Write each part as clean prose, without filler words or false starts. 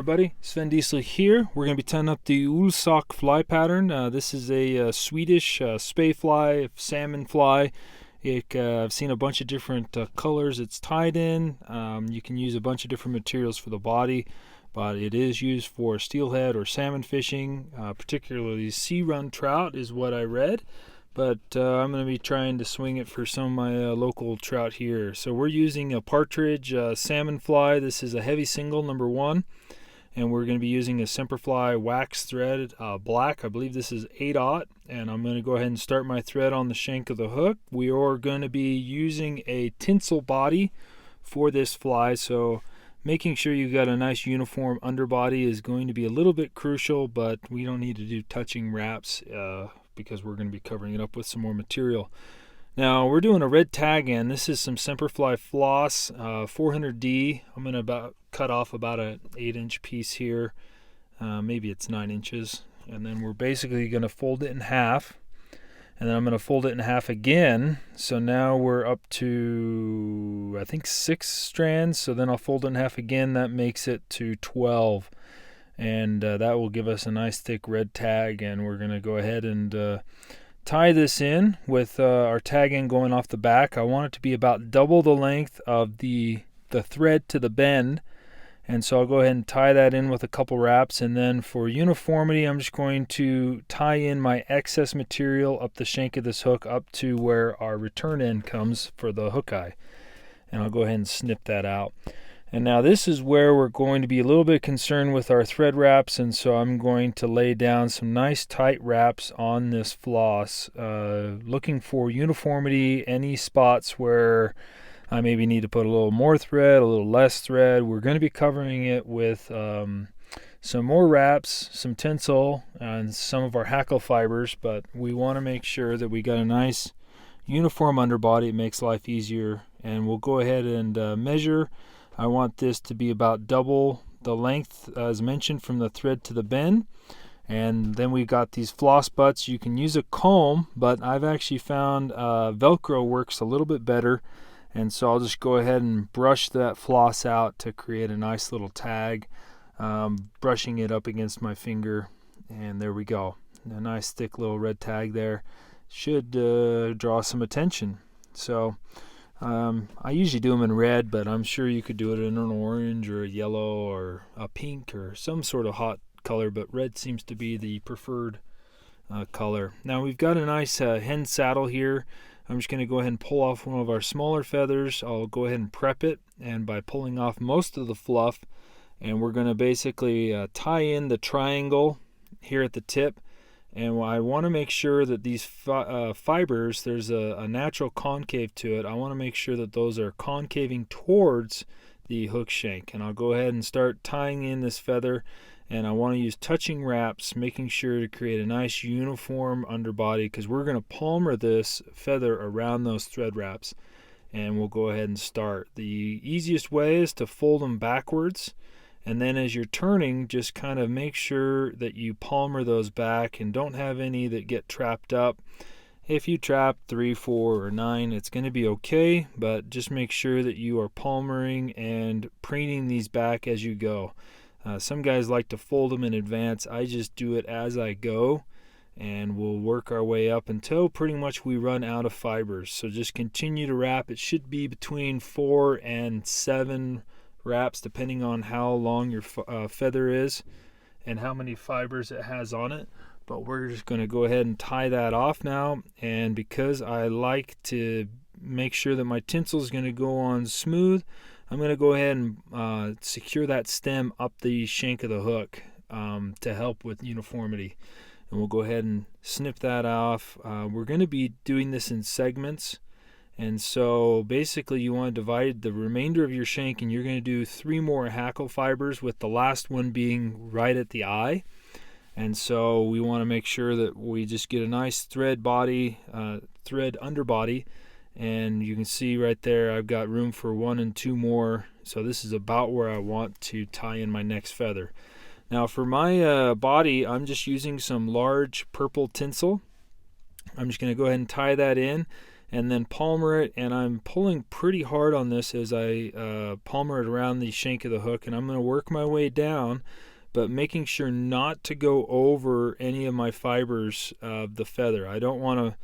everybody, Sven Diesel here. We're going to be tying up the Ullsock fly pattern. This is a Swedish spay fly, salmon fly. I've seen a bunch of different colors it's tied in. You can use a bunch of different materials for the body, but it is used for steelhead or salmon fishing, particularly sea run trout is what I read. But I'm going to be trying to swing it for some of my local trout here. So we're using a Partridge salmon fly. This is a heavy single, number 1. And we're going to be using a Semperfli Waxed thread, black. I believe this is 8/0. And I'm going to go ahead and start my thread on the shank of the hook. We are going to be using a tinsel body for this fly. So making sure you've got a nice uniform underbody is going to be a little bit crucial, but we don't need to do touching wraps because we're going to be covering it up with some more material. Now we're doing a red tag in. This is some Semperfli floss, 400D. I'm going to cut off about an 8-inch piece here. Maybe it's 9 inches. And then we're basically going to fold it in half. And then I'm going to fold it in half again. So now we're up to, I think, 6 strands. So then I'll fold it in half again. That makes it to 12. And that will give us a nice thick red tag. And we're going to go ahead and tie this in with our tag end going off the back. I want it to be about double the length of the thread to the bend. And so I'll go ahead and tie that in with a couple wraps. And then for uniformity, I'm just going to tie in my excess material up the shank of this hook up to where our return end comes for the hook eye. And I'll go ahead and snip that out. And now this is where we're going to be a little bit concerned with our thread wraps, and so I'm going to lay down some nice tight wraps on this floss, looking for uniformity, any spots where I maybe need to put a little more thread, a little less thread. We're going to be covering it with some more wraps, some tinsel, and some of our Hackle fibers, but we want to make sure that we got a nice uniform underbody. It makes life easier, and we'll go ahead and measure. I want this to be about double the length as mentioned from the thread to the bend. And then we got these floss butts. You can use a comb, but I've actually found Velcro works a little bit better. And so I'll just go ahead and brush that floss out to create a nice little tag, brushing it up against my finger. And there we go. A nice thick little red tag there. Should draw some attention. So I usually do them in red, but I'm sure you could do it in an orange or a yellow or a pink or some sort of hot color, but red seems to be the preferred color. Now we've got a nice hen saddle here. I'm just going to go ahead and pull off one of our smaller feathers. I'll go ahead and prep it, and by pulling off most of the fluff, and we're going to basically tie in the triangle here at the tip. And I want to make sure that these fibers, there's a natural concave to it. I want to make sure that those are concaving towards the hook shank. And I'll go ahead and start tying in this feather. And I want to use touching wraps, making sure to create a nice uniform underbody, because we're going to palmer this feather around those thread wraps. And we'll go ahead and start. The easiest way is to fold them backwards. And then as you're turning, just kind of make sure that you palmer those back and don't have any that get trapped up. If you trap 3, 4, or 9, it's going to be okay, but just make sure that you are palmering and preening these back as you go. Some guys like to fold them in advance. I just do it as I go, and we'll work our way up until pretty much we run out of fibers. So just continue to wrap. It should be between 4 and 7 wraps depending on how long your feather is and how many fibers it has on it. But we're just going to go ahead and tie that off now, and because I like to make sure that my tinsel is going to go on smooth, I'm going to go ahead and secure that stem up the shank of the hook to help with uniformity. And we'll go ahead and snip that off. We're going to be doing this in segments. And so basically you want to divide the remainder of your shank, and you're going to do 3 more Hackle fibers, with the last one being right at the eye. And so we want to make sure that we just get a nice thread underbody. And you can see right there I've got room for 1 and 2 more. So this is about where I want to tie in my next feather. Now for my body, I'm just using some large purple tinsel. I'm just going to go ahead and tie that in. and then palmer it, and I'm pulling pretty hard on this as I palmer it around the shank of the hook, and I'm going to work my way down, but making sure not to go over any of my fibers of the feather. I don't want to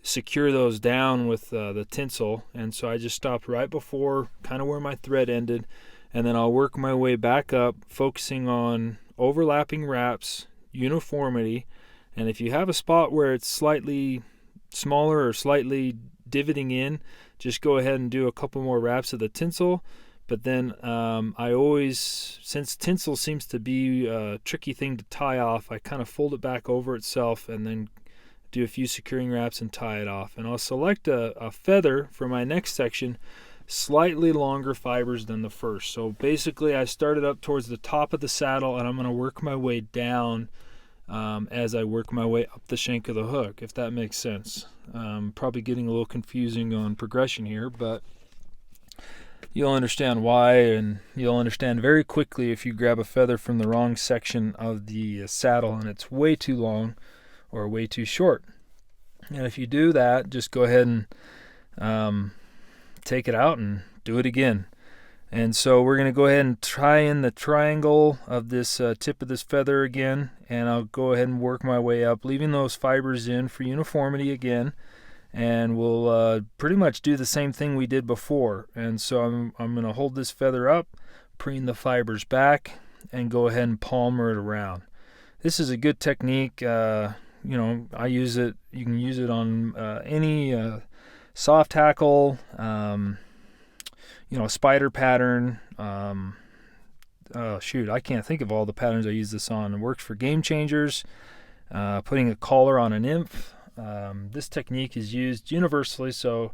secure those down with the tinsel, and so I just stopped right before kind of where my thread ended, and then I'll work my way back up, focusing on overlapping wraps, uniformity, and if you have a spot where it's slightly smaller or slightly divoting in, just go ahead and do a couple more wraps of the tinsel. But then I always, since tinsel seems to be a tricky thing to tie off, I kind of fold it back over itself and then do a few securing wraps and tie it off. And I'll select a feather for my next section, slightly longer fibers than the first. So basically I started up towards the top of the saddle, and I'm going to work my way down as I work my way up the shank of the hook, if that makes sense. Probably getting a little confusing on progression here, but you'll understand why, and you'll understand very quickly if you grab a feather from the wrong section of the saddle and it's way too long or way too short. And if you do that, just go ahead and take it out and do it again. And so we're going to go ahead and tie in the triangle of this tip of this feather again, and I'll go ahead and work my way up, leaving those fibers in for uniformity again, and we'll pretty much do the same thing we did before. And so I'm going to hold this feather up, preen the fibers back, and go ahead and palmer it around. This is a good technique. I use it. You can use it on any soft hackle, spider pattern. I can't think of all the patterns I use this on. It works for game changers, putting a collar on a nymph. This technique is used universally, so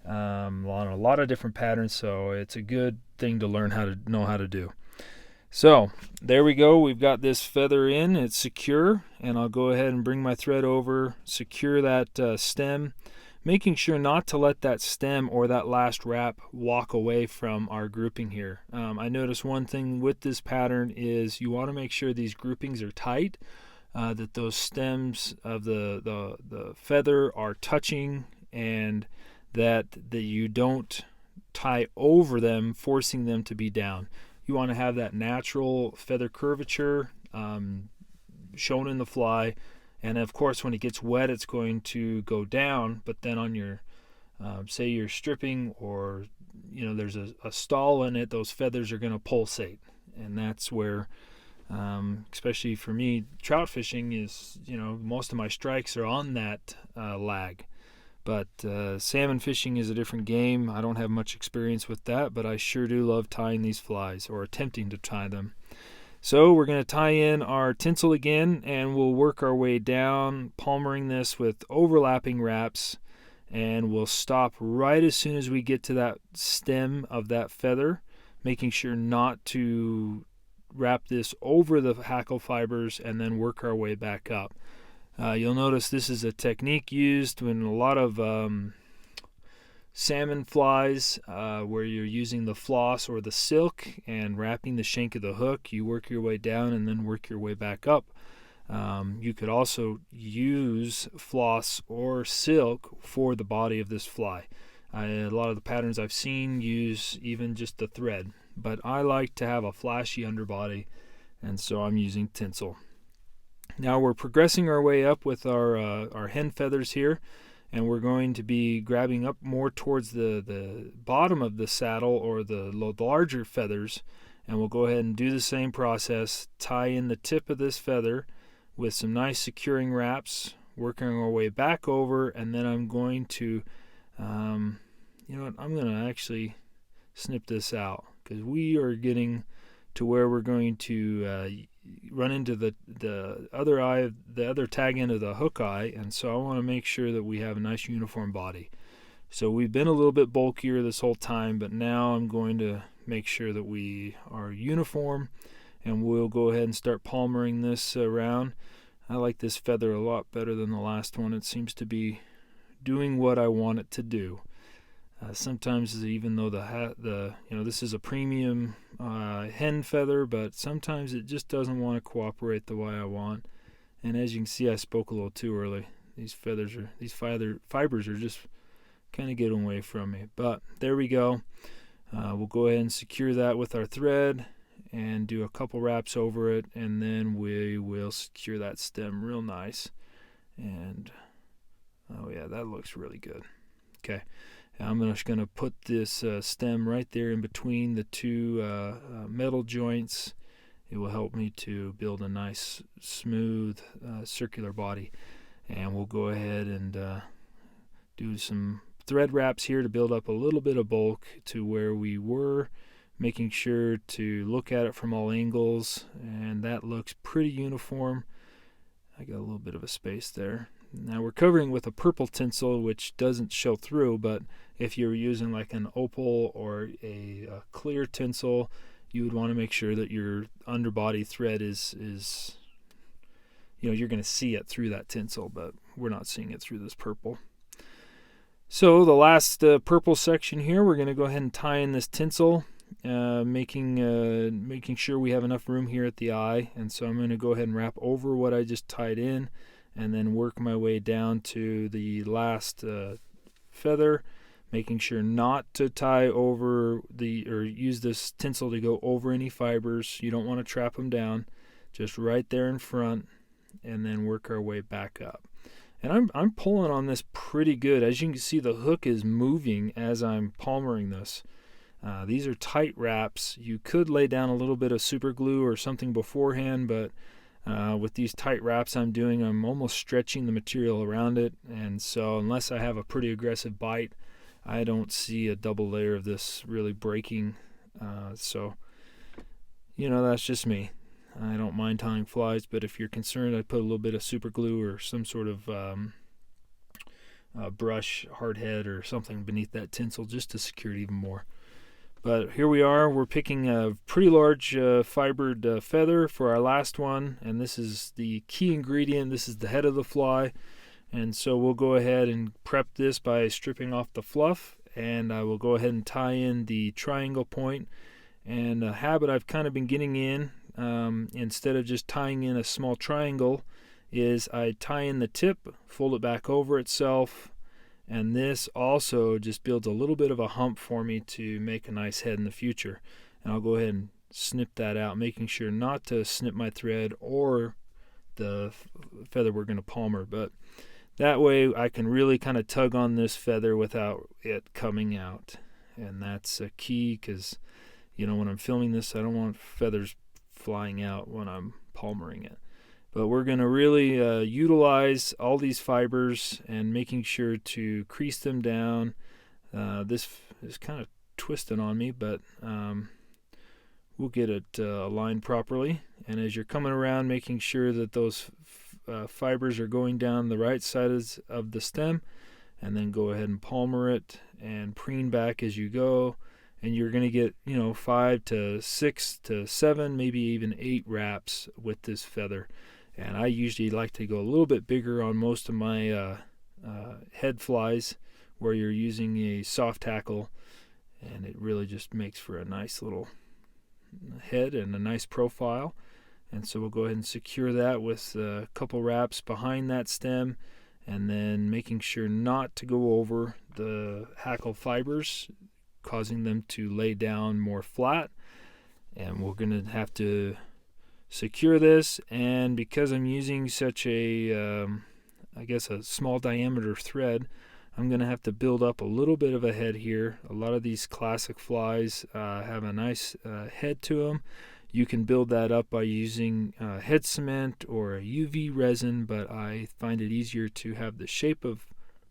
on a lot of different patterns, so it's a good thing to learn how to do. So there we go. We've got this feather in. It's secure, and I'll go ahead and bring my thread over, secure that stem, making sure not to let that stem or that last wrap walk away from our grouping here. I noticed one thing with this pattern is you want to make sure these groupings are tight, that those stems of the feather are touching, and that you don't tie over them, forcing them to be down. You want to have that natural feather curvature shown in the fly. And of course, when it gets wet, it's going to go down. But then on your, say you're stripping, or there's a stall in it, those feathers are going to pulsate, and that's where, especially for me, trout fishing is, most of my strikes are on that lag. But salmon fishing is a different game. I don't have much experience with that, but I sure do love tying these flies, or attempting to tie them. So we're going to tie in our tinsel again, and we'll work our way down, palmering this with overlapping wraps, and we'll stop right as soon as we get to that stem of that feather, making sure not to wrap this over the hackle fibers, and then work our way back up. You'll notice this is a technique used in a lot of salmon flies, where you're using the floss or the silk and wrapping the shank of the hook. You work your way down and then work your way back up. You could also use floss or silk for the body of this fly. A lot of the patterns I've seen use even just the thread, but I like to have a flashy underbody, and so I'm using tinsel. Now we're progressing our way up with our hen feathers here, and we're going to be grabbing up more towards the bottom of the saddle, or the larger feathers, and we'll go ahead and do the same process. Tie in the tip of this feather with some nice securing wraps, working our way back over, and then I'm going to I'm going to actually snip this out, because we are getting to where we're going to run into the other tag end of the hook eye, and so I want to make sure that we have a nice uniform body. So we've been a little bit bulkier this whole time, but now I'm going to make sure that we are uniform, and we'll go ahead and start palmering this around. I like this feather a lot better than the last one. It seems to be doing what I want it to do. Sometimes, even though this is a premium hen feather, but sometimes it just doesn't want to cooperate the way I want. And as you can see, I spoke a little too early. These fibers are just kind of getting away from me. But there we go. We'll go ahead and secure that with our thread and do a couple wraps over it, and then we will secure that stem real nice. And oh yeah, that looks really good. Okay, I'm just going to put this stem right there in between the two metal joints. It will help me to build a nice smooth circular body. And we'll go ahead and do some thread wraps here to build up a little bit of bulk to where we were, making sure to look at it from all angles, and that looks pretty uniform. I got a little bit of a space there. Now we're covering with a purple tinsel, which doesn't show through, but if you're using like an opal or a clear tinsel, you would want to make sure that your underbody thread is you're going to see it through that tinsel, but we're not seeing it through this purple. So the last purple section here, we're going to go ahead and tie in this tinsel, making sure we have enough room here at the eye. And so I'm going to go ahead and wrap over what I just tied in, and then work my way down to the last feather, making sure not to tie over or use this tinsel to go over any fibers. You don't want to trap them down, just right there in front, and then work our way back up. And I'm pulling on this pretty good. As you can see, the hook is moving as I'm palmering this. These are tight wraps. You could lay down a little bit of super glue or something beforehand, but with these tight wraps I'm almost stretching the material around it. And so unless I have a pretty aggressive bite, I don't see a double layer of this really breaking. So that's just me. I don't mind tying flies, but if you're concerned, I'd put a little bit of super glue or some sort of brush, hard head, or something beneath that tinsel just to secure it even more. But here we are. We're picking a pretty large fibered feather for our last one, and this is the key ingredient. This is the head of the fly, and so we'll go ahead and prep this by stripping off the fluff, and I will go ahead and tie in the triangle point. And a habit I've kind of been getting in, instead of just tying in a small triangle, is I tie in the tip, fold it back over itself, and this also just builds a little bit of a hump for me to make a nice head in the future. And I'll go ahead and snip that out, making sure not to snip my thread or the feather we're going to palmer, but that way I can really kind of tug on this feather without it coming out. And that's a key, because when I'm filming this, I don't want feathers flying out when I'm palmering it. But we're going to really utilize all these fibers and making sure to crease them down. This is kind of twisted on me, but we'll get it aligned properly. And as you're coming around, making sure that those fibers are going down the right side of the stem, and then go ahead and palmer it and preen back as you go. And you're going to get 5 to 6 to 7, maybe even 8 wraps with this feather. And I usually like to go a little bit bigger on most of my head flies, where you're using a soft hackle, and it really just makes for a nice little head and a nice profile. And so we'll go ahead and secure that with a couple wraps behind that stem, and then making sure not to go over the hackle fibers, causing them to lay down more flat. And we're going to have to secure this, and because I'm using such a a small diameter thread, I'm going to have to build up a little bit of a head here. A lot of these classic flies have a nice head to them. You can build that up by using head cement or a UV resin, but I find it easier to have the shape of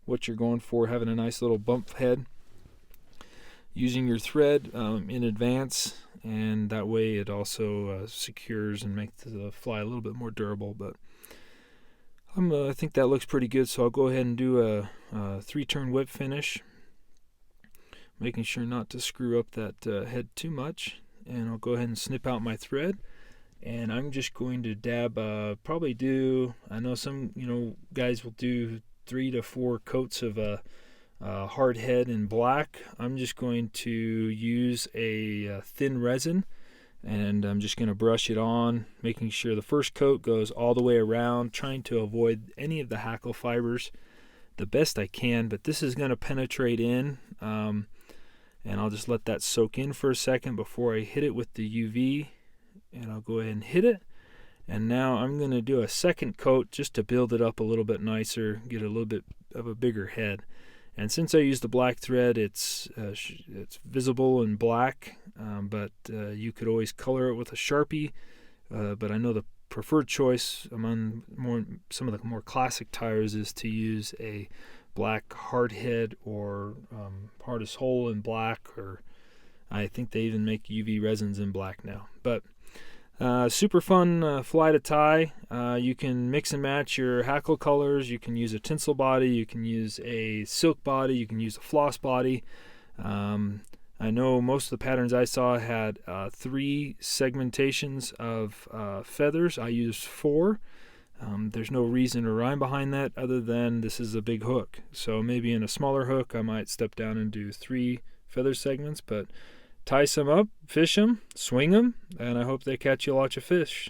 what you're going for, having a nice little bump head, using your thread in advance, and that way it also secures and makes the fly a little bit more durable. But I think that looks pretty good, so I'll go ahead and do a 3-turn whip finish, making sure not to screw up that head too much. And I'll go ahead and snip out my thread, and I'm just going to dab, I know some guys will do 3 to 4 coats of hard head in black. I'm just going to use a thin resin, and I'm just going to brush it on, making sure the first coat goes all the way around, trying to avoid any of the hackle fibers, the best I can, but this is going to penetrate in, and I'll just let that soak in for a second before I hit it with the UV, and I'll go ahead and hit it. And now I'm going to do a second coat just to build it up a little bit nicer, get a little bit of a bigger head. And since I used the black thread, it's visible in black, but you could always color it with a Sharpie. But I know the preferred choice among some of the more classic tires is to use a black hard head or hardest hole in black, or I think they even make UV resins in black now. But super fun fly to tie. You can mix and match your Hackle colors. You can use a tinsel body, you can use a silk body, you can use a floss body. I know most of the patterns I saw had 3 segmentations of feathers. I used 4. There's no reason or rhyme behind that other than this is a big hook. So maybe in a smaller hook I might step down and do 3 feather segments, but tie some up, fish them, swing them, and I hope they catch you lots of fish.